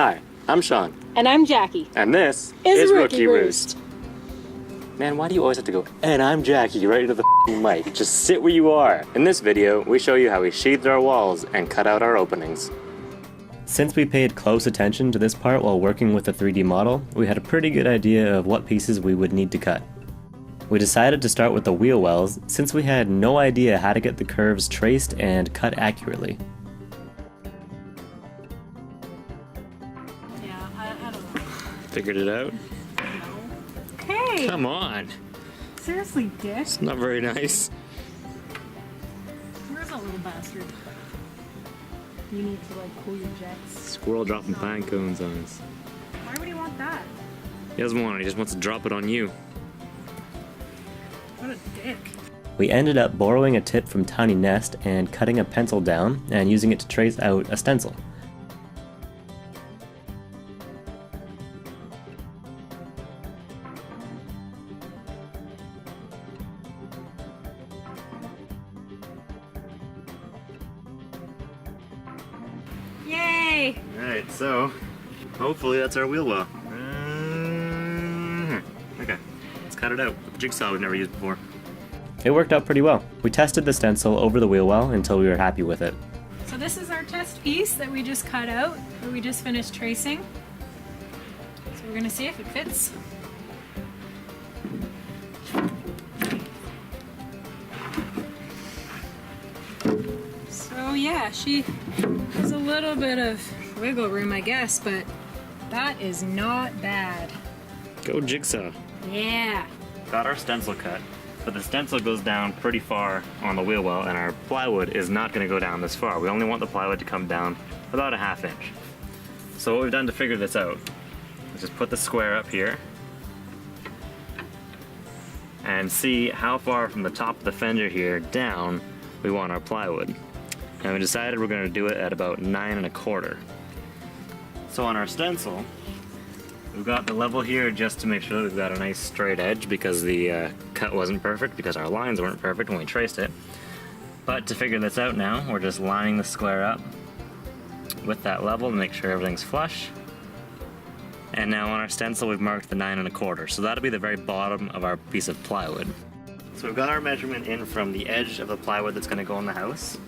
Hi, I'm Sean. And I'm Jackie. And this is Rookie Roost. Man, why do you always have to go, and I'm Jackie, right into the mic? Just sit where you are. In this video, we show you how we sheathed our walls and cut out our openings. Since we paid close attention to this part while working with the 3D model, we had a pretty good idea of what pieces we would need to cut. We decided to start with the wheel wells since we had no idea how to get the curves traced and cut accurately. Yeah, I don't know. Figured it out? No. Hey! Come on! Seriously, Dick? It's not very nice. Where's that little bastard? You need to like cool your jets. Squirrel dropping pine cones on us. Why would he want that? He doesn't want it, he just wants to drop it on you. What a dick. We ended up borrowing a tip from Tiny Nest and cutting a pencil down and using it to trace out a stencil. Yay! Alright, so hopefully that's our wheel well. Okay, let's cut it out with the jigsaw we've never used before. It worked out pretty well. We tested the stencil over the wheel well until we were happy with it. So this is our test piece that we just cut out, that we just finished tracing. So we're gonna see if it fits. So yeah, she has a little bit of wiggle room, I guess, but that is not bad. Go jigsaw. Yeah. Got our stencil cut, but the stencil goes down pretty far on the wheel well and our plywood is not going to go down this far. We only want the plywood to come down about a ½ inch. So what we've done to figure this out is just put the square up here and see how far from the top of the fender here down we want our plywood. And we decided we're going to do it at about 9 1/4. So on our stencil, we've got the level here just to make sure that we've got a nice straight edge because the cut wasn't perfect because our lines weren't perfect when we traced it. But to figure this out now, we're just lining the square up with that level to make sure everything's flush. And now on our stencil we've marked the 9 1/4, so that'll be the very bottom of our piece of plywood. So we've got our measurement in from the edge of the plywood that's going to go in the house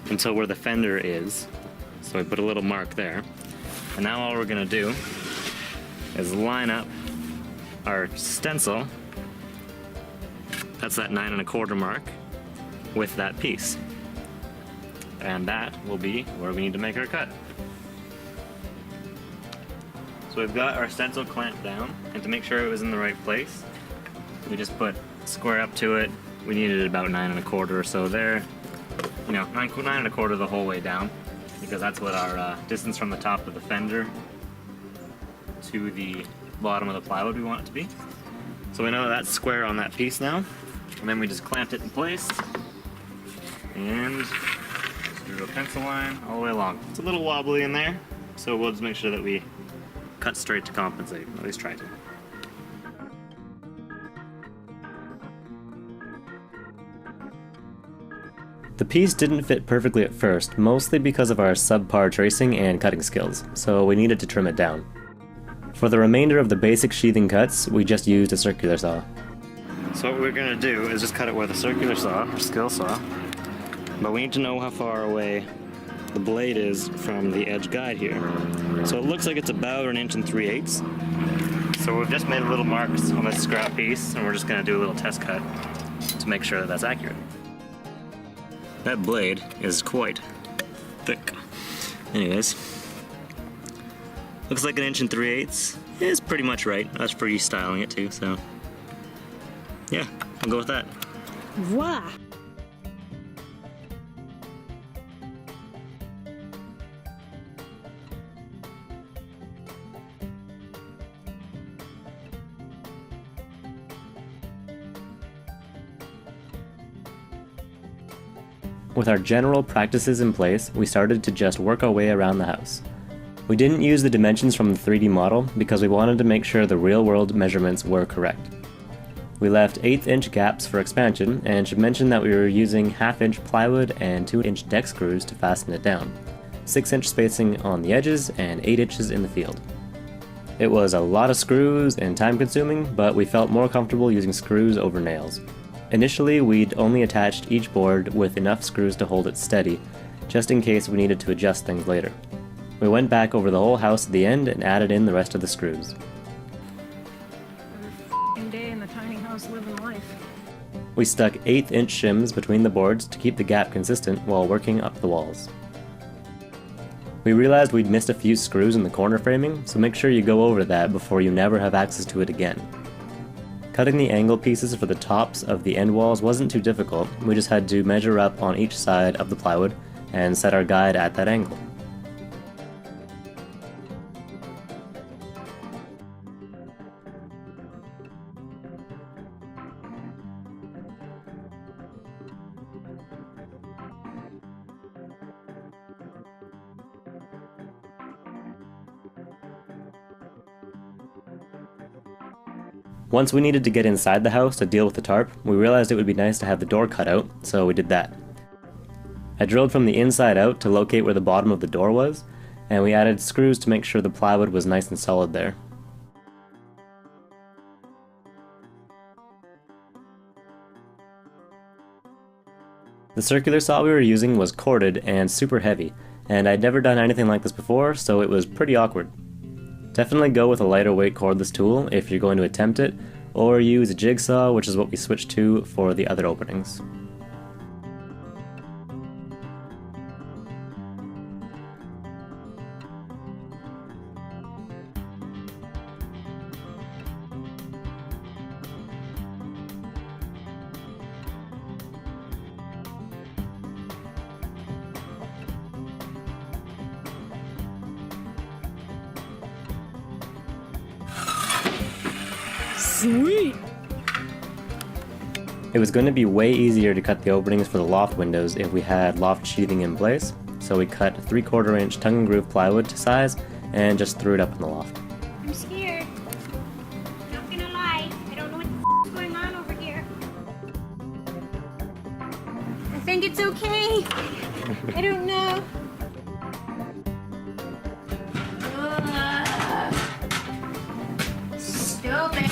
until where the fender is. So we put a little mark there. And now all we're going to do is line up our stencil, that's that 9 1/4 mark, with that piece. And that will be where we need to make our cut. So we've got our stencil clamped down, and to make sure it was in the right place, we just put square up to it. We needed about 9 1/4 or so there. You know, 9 1/4 the whole way down, because that's what our distance from the top of the fender to the bottom of the plywood we want it to be. So we know that's square on that piece now, and then we just clamped it in place and just drew a pencil line all the way along. It's a little wobbly in there, so we'll just make sure that we cut straight to compensate, at least try to. The piece didn't fit perfectly at first, mostly because of our subpar tracing and cutting skills, so we needed to trim it down. For the remainder of the basic sheathing cuts, we just used a circular saw. So what we're going to do is just cut it with a circular saw, or skill saw, but we need to know how far away the blade is from the edge guide here. So it looks like it's about 1 3/8 inches. So we've just made little marks on this scrap piece, and we're just going to do a little test cut to make sure that that's accurate. That blade is quite thick. Anyways, looks like 1 3/8 inches. It's pretty much right. That's pretty styling it too, so yeah, I'll go with that. Voila! With our general practices in place, we started to just work our way around the house. We didn't use the dimensions from the 3D model because we wanted to make sure the real-world measurements were correct. We left 1/8 inch gaps for expansion, and should mention that we were using 1/2 inch plywood and 2 inch deck screws to fasten it down. 6-inch spacing on the edges, and 8 inches in the field. It was a lot of screws and time consuming, but we felt more comfortable using screws over nails. Initially, we'd only attached each board with enough screws to hold it steady, just in case we needed to adjust things later. We went back over the whole house at the end and added in the rest of the screws. Another day in the tiny house living life. We stuck 1/8-inch shims between the boards to keep the gap consistent while working up the walls. We realized we'd missed a few screws in the corner framing, so make sure you go over that before you never have access to it again. Cutting the angle pieces for the tops of the end walls wasn't too difficult, we just had to measure up on each side of the plywood and set our guide at that angle. Once we needed to get inside the house to deal with the tarp, we realized it would be nice to have the door cut out, so we did that. I drilled from the inside out to locate where the bottom of the door was, and we added screws to make sure the plywood was nice and solid there. The circular saw we were using was corded and super heavy, and I'd never done anything like this before, so it was pretty awkward. Definitely go with a lighter weight cordless tool if you're going to attempt it, or use a jigsaw, which is what we switched to for the other openings. Sweet! It was going to be way easier to cut the openings for the loft windows if we had loft sheathing in place, so we cut 3/4 inch tongue and groove plywood to size and just threw it up in the loft. I'm scared. Not gonna lie, I don't know what the going on over here. I think it's okay. I don't know. Ugh. Stupid.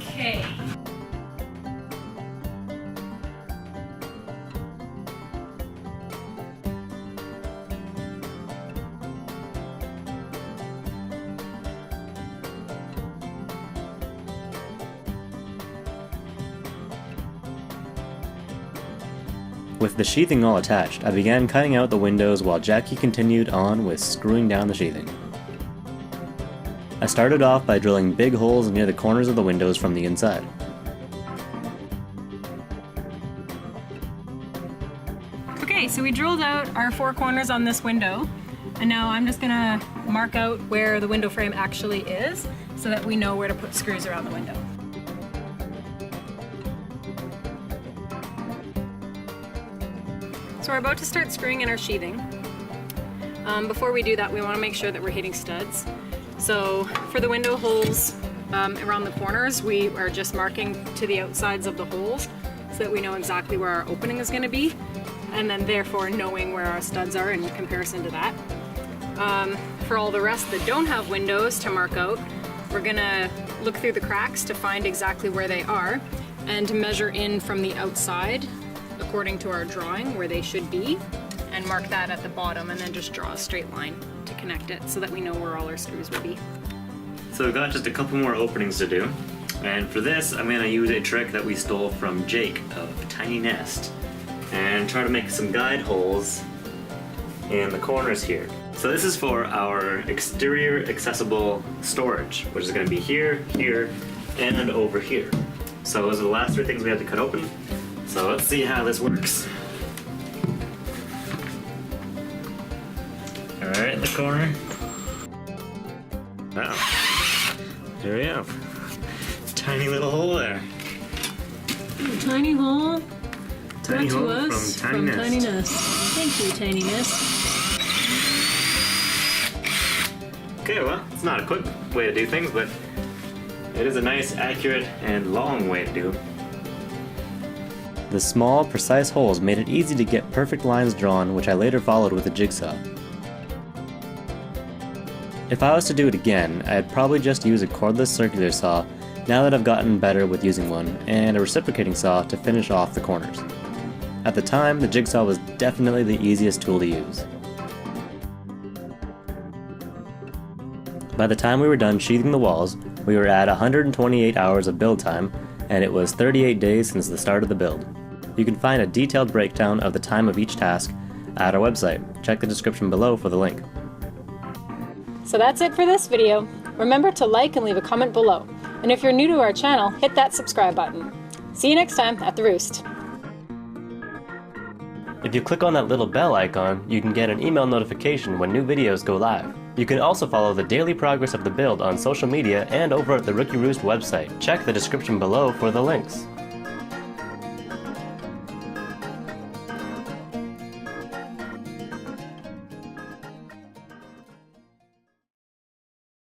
Okay. With the sheathing all attached, I began cutting out the windows while Jackie continued on with screwing down the sheathing. I started off by drilling big holes near the corners of the windows from the inside. Okay, so we drilled out our 4 corners on this window, and now I'm just gonna mark out where the window frame actually is so that we know where to put screws around the window. So we're about to start screwing in our sheathing. Before we do that, we want to make sure that we're hitting studs. So for the window holes around the corners, we are just marking to the outsides of the holes so that we know exactly where our opening is going to be, and then therefore knowing where our studs are in comparison to that. For all the rest that don't have windows to mark out, we're going to look through the cracks to find exactly where they are and to measure in from the outside according to our drawing where they should be, and mark that at the bottom, and then just draw a straight line to connect it so that we know where all our screws will be. So we've got just a couple more openings to do, and for this I'm going to use a trick that we stole from Jake of Tiny Nest and try to make some guide holes in the corners here. So this is for our exterior accessible storage, which is going to be here, here, and over here. So those are the last 3 things we had to cut open. So let's see how this works. Alright, in the corner. Oh, there we go. Tiny little hole there. Tiny hole. Tiny brought hole to us from Tiny Nest. Thank you, Tiny Nest. Okay, well, it's not a quick way to do things, but it is a nice, accurate, and long way to do. The small, precise holes made it easy to get perfect lines drawn, which I later followed with a jigsaw. If I was to do it again, I'd probably just use a cordless circular saw now that I've gotten better with using one, and a reciprocating saw to finish off the corners. At the time, the jigsaw was definitely the easiest tool to use. By the time we were done sheathing the walls, we were at 128 hours of build time, and it was 38 days since the start of the build. You can find a detailed breakdown of the time of each task at our website. Check the description below for the link. So that's it for this video. Remember to like and leave a comment below. And if you're new to our channel, hit that subscribe button. See you next time at the Roost. If you click on that little bell icon, you can get an email notification when new videos go live. You can also follow the daily progress of the build on social media and over at the Rookie Roost website. Check the description below for the links.